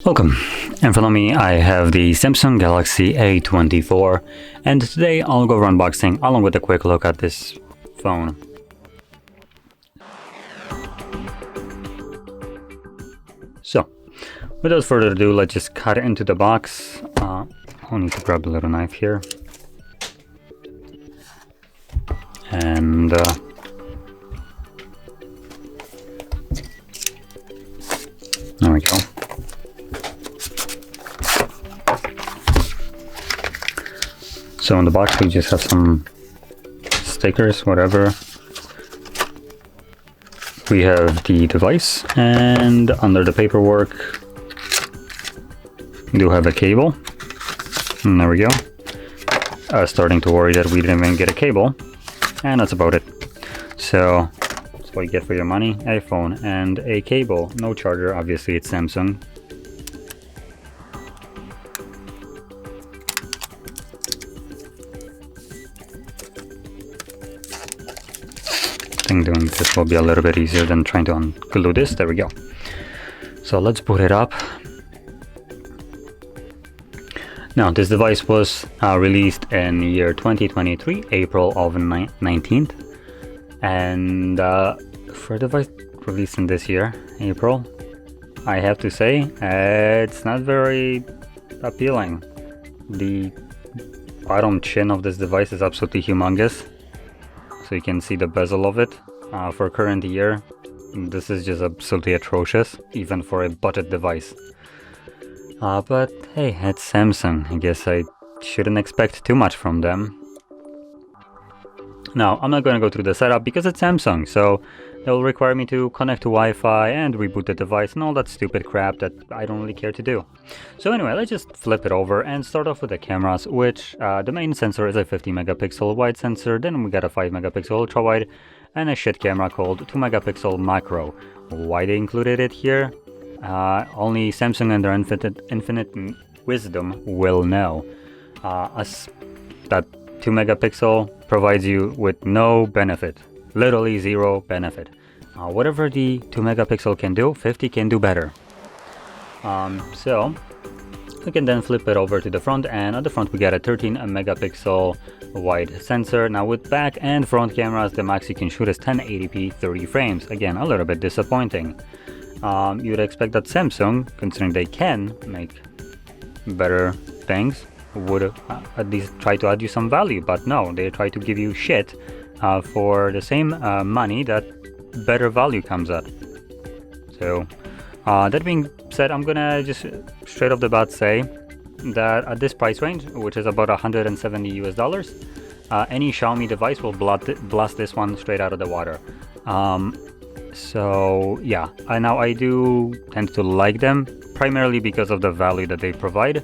Welcome. In front of me I have the Samsung Galaxy A24, and today I'll go over unboxing along with a quick look at this phone. So, without further ado, let's just cut it into the box. I'll need to grab a little knife here. And there we go. So in the box we just have some stickers, whatever. We have the device, and under the paperwork we do have a cable. And there we go. Starting to worry that we didn't even get a cable, and that's about it. So that's what you get for your money: a phone and a cable. No charger, obviously it's Samsung. I think doing this will be a little bit easier than trying to unglue this. There we go. So let's boot it up. Now, this device was released in year 2023, April of 19th. And for a device released in this year, April, I have to say, it's not very appealing. The bottom chin of this device is absolutely humongous. So you can see the bezel of it. For current year, this is just absolutely atrocious, even for a budget device. But hey, it's Samsung. I guess I shouldn't expect too much from them. Now, I'm not going to go through the setup because it's Samsung, so it will require me to connect to Wi-Fi and reboot the device and all that stupid crap that I don't really care to do. So anyway, let's just flip it over and start off with the cameras, which the main sensor is a 50 megapixel wide sensor, then we got a 5 megapixel ultra wide, and a shit camera called 2 megapixel macro. Why they included it here? Only Samsung and their infinite wisdom will know. That 2 megapixel provides you with no benefit, literally zero benefit. Whatever the 2 megapixel can do, 50 can do better. So we can then flip it over to the front, and at the front we got a 13 megapixel wide sensor. Now with back and front cameras, the max you can shoot is 1080p 30 frames. Again, a little bit disappointing. You'd expect that Samsung, considering they can make better things, would at least try to add you some value, but no, they try to give you shit for the same money that better value comes at. So that being said, I'm gonna just straight off the bat say that at this price range, which is about $170 US, any Xiaomi device will blast this one straight out of the water. So yeah, now I do tend to like them primarily because of the value that they provide.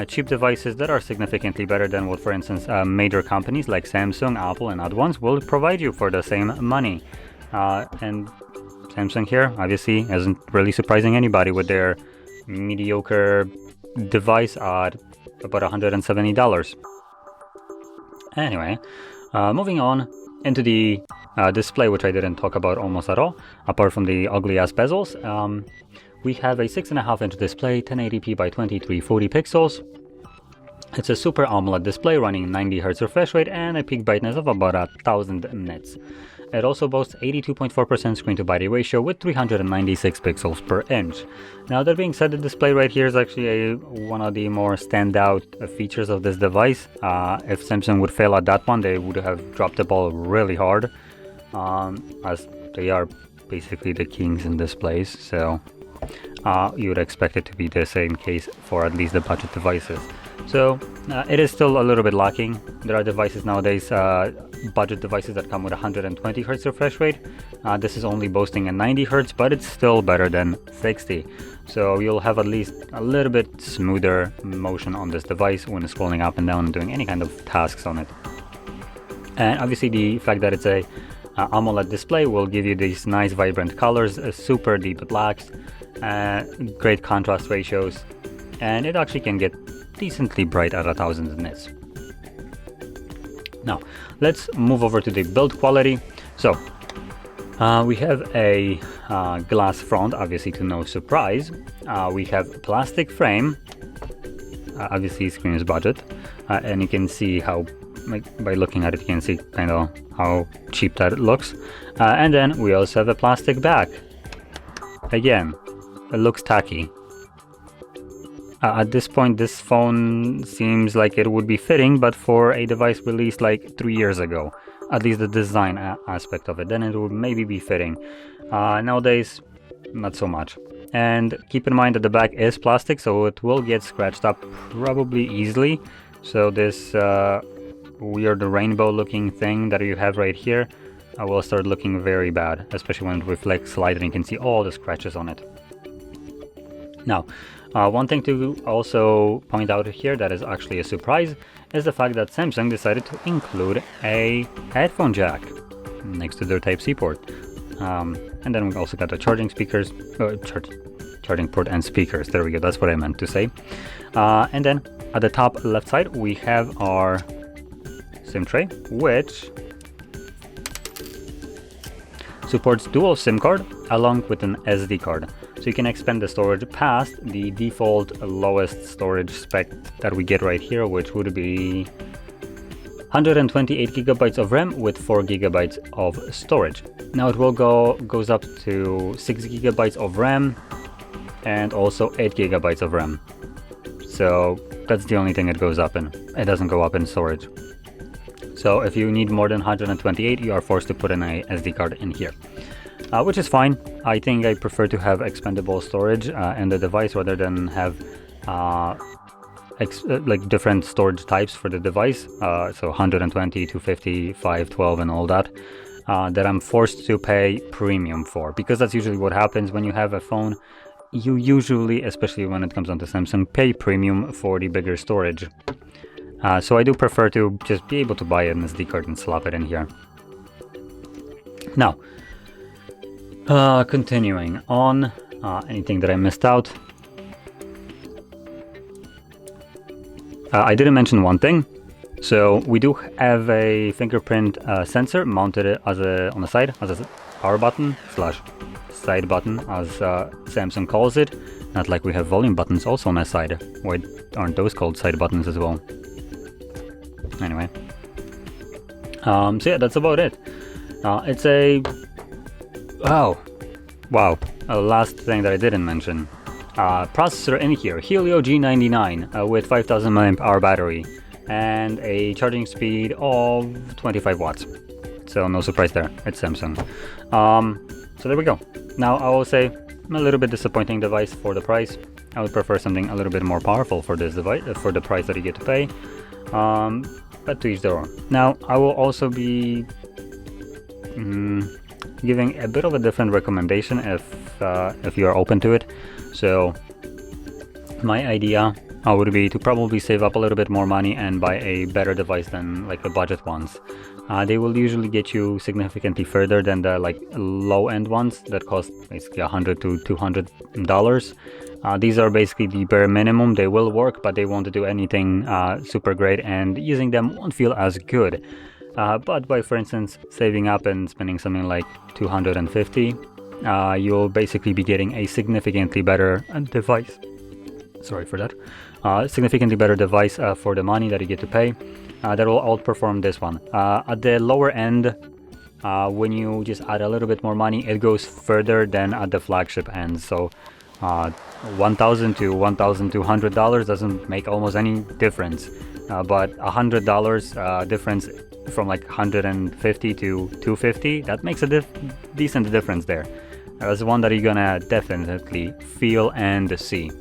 Cheap devices that are significantly better than what, for instance, major companies like Samsung, Apple, and other ones will provide you for the same money. And Samsung here, obviously, isn't really surprising anybody with their mediocre device at about $170. Anyway, moving on into the display, which I didn't talk about almost at all, apart from the ugly ass bezels. We have a 6.5 inch display, 1080p by 2340 pixels. It's a Super AMOLED display running 90 Hz refresh rate and a peak brightness of about 1000 nits. It also boasts 82.4% screen to body ratio with 396 pixels per inch. Now that being said, the display right here is actually one of the more standout features of this device. If Samsung would fail at that one, they would have dropped the ball really hard, as they are basically the kings in displays. So you would expect it to be the same case for at least the budget devices. So it is still a little bit lacking. There are devices nowadays, budget devices, that come with 120 Hz refresh rate. This is only boasting a 90 Hz, but it's still better than 60. So you'll have at least a little bit smoother motion on this device when scrolling up and down and doing any kind of tasks on it. And obviously the fact that it's a AMOLED display will give you these nice vibrant colors, super deep blacks, great contrast ratios, and it actually can get decently bright at 1000 nits. Now let's move over to the build quality. So We have a glass front, obviously to no surprise. We have plastic frame, obviously screen is budget, and you can see how, like, by looking at it, you can see kind of how cheap that looks. And then we also have a plastic back. Again, it looks tacky. At this point, this phone seems like it would be fitting, but for a device released like 3 years ago, at least the design aspect of it, then it would maybe be fitting. Nowadays, not so much. And keep in mind that the back is plastic, so it will get scratched up probably easily. So this weird rainbow looking thing that you have right here will start looking very bad, especially when it reflects light and you can see all the scratches on it. Now, one thing to also point out here that is actually a surprise is the fact that Samsung decided to include a headphone jack next to their Type-C port. And then we also got the charging speakers, charging port and speakers. There we go, that's what I meant to say. And then at the top left side, we have our SIM tray, which supports dual SIM card along with an SD card. So you can expand the storage past the default lowest storage spec that we get right here, which would be 128 gigabytes of RAM with 4 gigabytes of storage. Now it will goes up to 6 gigabytes of RAM and also 8 gigabytes of RAM. So that's the only thing it goes up in. It doesn't go up in storage. So if you need more than 128, you are forced to put in a SD card in here. Which is fine. I think I prefer to have expandable storage in the device rather than have like different storage types for the device. So 120, 250, 512 and all that. That I'm forced to pay premium for, because that's usually what happens when you have a phone. You usually, especially when it comes onto Samsung, pay premium for the bigger storage. So I do prefer to just be able to buy an SD card and slap it in here. Now, continuing on, anything that I missed out? I didn't mention one thing. So we do have a fingerprint sensor mounted as on the side as a power button / side button, as Samsung calls it. Not like we have volume buttons also on the side. Why aren't those called side buttons as well? Anyway, so yeah, that's about it. It's a wow, a last thing that I didn't mention. Processor in here, Helio G99 with 5000 mAh battery and a charging speed of 25 watts. So no surprise there, it's Samsung. So there we go. Now I will say a little bit disappointing device for the price. I would prefer something a little bit more powerful for this device, for the price that you get to pay. But to each their own. Now I will also be giving a bit of a different recommendation if you are open to it. So my idea would be to probably save up a little bit more money and buy a better device than like the budget ones. They will usually get you significantly further than the like low-end ones that cost basically $100 to $200. These are basically the bare minimum. They will work, but they won't do anything super great, and using them won't feel as good. But by, for instance, saving up and spending something like $250, you'll basically be getting a significantly better device. Sorry for that. Significantly better device for the money that you get to pay. That will outperform this one. At the lower end, when you just add a little bit more money, it goes further than at the flagship end. So $1,000 to $1,200 doesn't make almost any difference. But $100 difference from like 150 to 250, that makes a decent difference there. That's one that you're gonna definitely feel and see.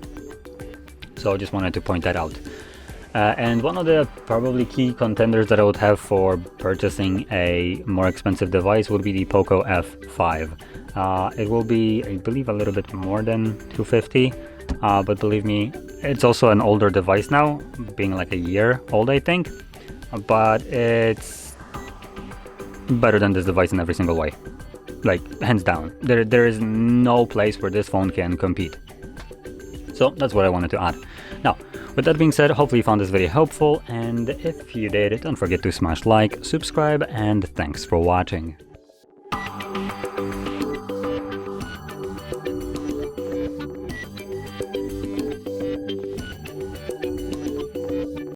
So I just wanted to point that out. And one of the probably key contenders that I would have for purchasing a more expensive device would be the Poco F5. It will be, I believe, a little bit more than $250, but believe me, it's also an older device now, being like a year old, I think, but it's better than this device in every single way, like hands down. There is no place where this phone can compete. So that's what I wanted to add. Now, with that being said, hopefully you found this video helpful, and if you did, don't forget to smash like, subscribe, and thanks for watching.